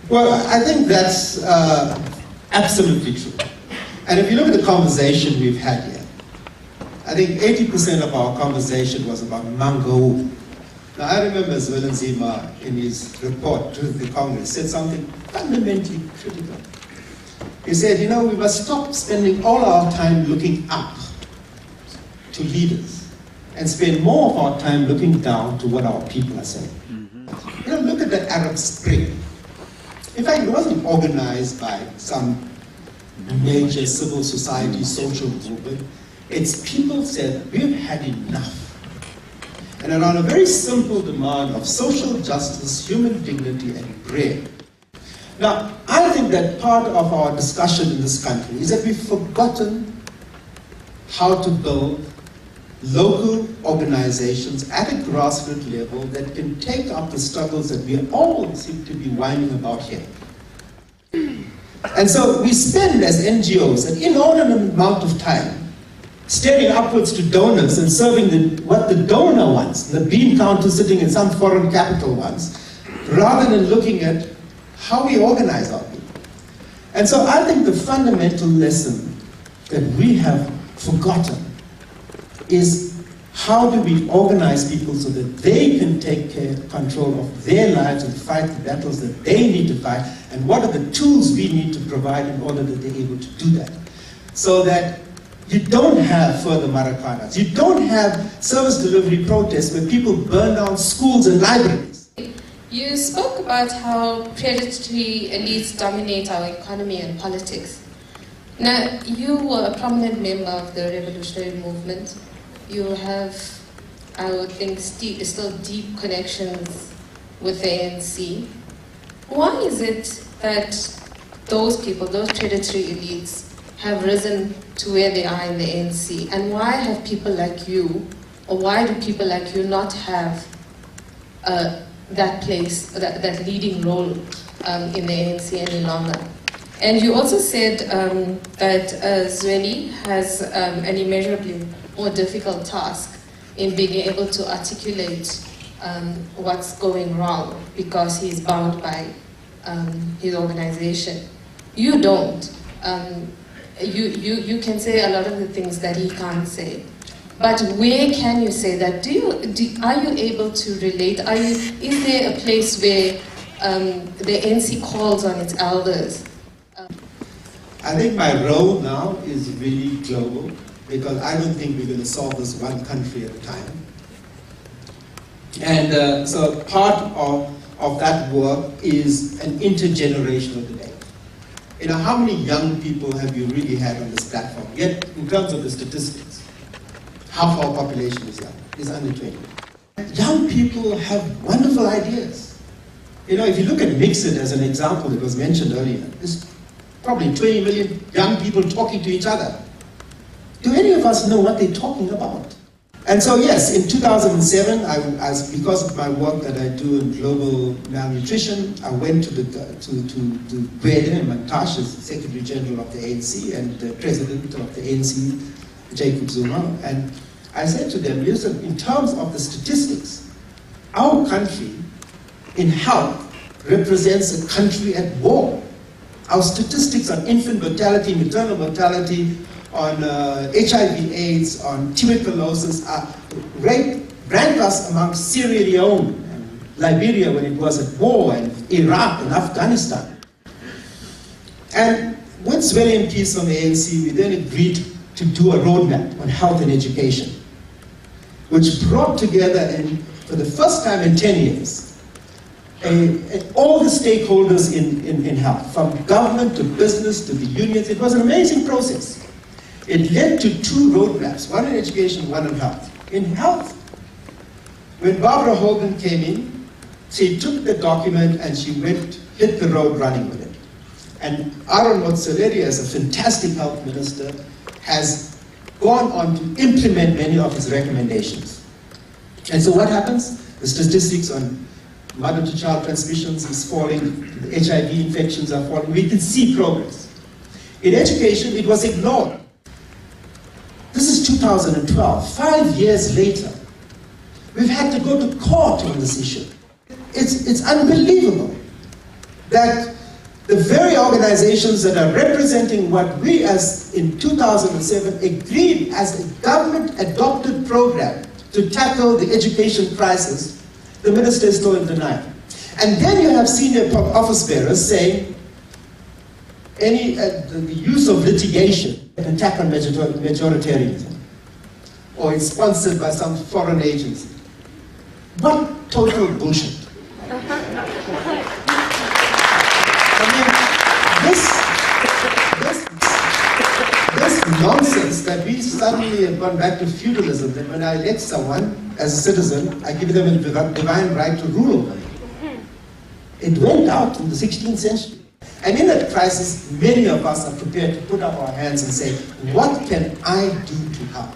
Well, I think that's absolutely true. And if you look at the conversation we've had here, I think 80% of our conversation was about Mangaung. Now, I remember Zwelinzima in his report to the Congress said something fundamentally critical. He said, you know, we must stop spending all our time looking up to leaders and spend more of our time looking down to what our people are saying. You know, look at the Arab Spring. In fact, it wasn't organized by some major civil society social movement. It's people said, we've had enough. And around a very simple demand of social justice, human dignity, and bread. Now, I think that part of our discussion in this country is that we've forgotten how to build local organizations at a grassroots level that can take up the struggles that we all seem to be whining about here. And so we spend as NGOs an inordinate amount of time staring upwards to donors and serving what the donor wants, the bean counter sitting in some foreign capital wants, rather than looking at how we organize our people. And so I think the fundamental lesson that we have forgotten is how do we organize people so that they can take control of their lives and fight the battles that they need to fight, and what are the tools we need to provide in order that they're able to do that. So that you don't have further Maracanas, you don't have service delivery protests where people burn down schools and libraries. You spoke about how predatory elites dominate our economy and politics. Now, you were a prominent member of the revolutionary movement. You have, I would think, still deep connections with the ANC. Why is it that those people, those predatory elites, have risen to where they are in the ANC? And why have people like you, or why do people like you not have that place, that leading role in the ANC any longer? And you also said that Zweli has an immeasurably more difficult task in being able to articulate what's going wrong because he's bound by his organization. You don't. You can say a lot of the things that he can't say. But where can you say that? Are you able to relate? Is there a place where the ANC calls on its elders? I think my role now is really global, because I don't think we're going to solve this one country at a time. And so part of that work is an intergenerational debate. You know, how many young people have you really had on this platform? Yet, in terms of the statistics, half our population is under 20. Young people have wonderful ideas. You know, if you look at Mixit as an example that was mentioned earlier, there's probably 20 million young people talking to each other. Do any of us know what they're talking about? And so yes, in 2007, because of my work that I do in global malnutrition, I went to Gwede Mantashe, as Secretary General of the ANC and the President of the ANC, Jacob Zuma, and I said to them, listen, in terms of the statistics, our country in health represents a country at war. Our statistics on infant mortality, maternal mortality, on HIV/AIDS, on tuberculosis, rank us amongst Sierra Leone and Liberia when it was at war, and Iraq and Afghanistan. And with Zweli and Peace from the ANC, we then agreed to do a roadmap on health and education, which brought together, for the first time in 10 years, all the stakeholders in health, from government to business to the unions. It was an amazing process. It led to two roadmaps, one in education, one in health. In health, when Barbara Hogan came in, she took the document and she hit the road running with it. And Aaron Motsoaledi, as a fantastic health minister, has gone on to implement many of his recommendations. And so what happens? The statistics on mother-to-child transmissions is falling, the HIV infections are falling. We can see progress. In education, it was ignored. This is 2012. 5 years later, we've had to go to court on this issue. It's unbelievable that The very organizations that are representing what we, as in 2007, agreed as a government-adopted program to tackle the education crisis, the minister is still in denial. And then you have senior office bearers saying the use of litigation, an attack on majoritarianism, or it's sponsored by some foreign agency. What total bullshit. I mean, this nonsense that we suddenly have gone back to feudalism, that when I elect someone as a citizen, I give them a divine right to rule over me. It went out in the 16th century. And in that crisis, many of us are prepared to put up our hands and say, what can I do to help?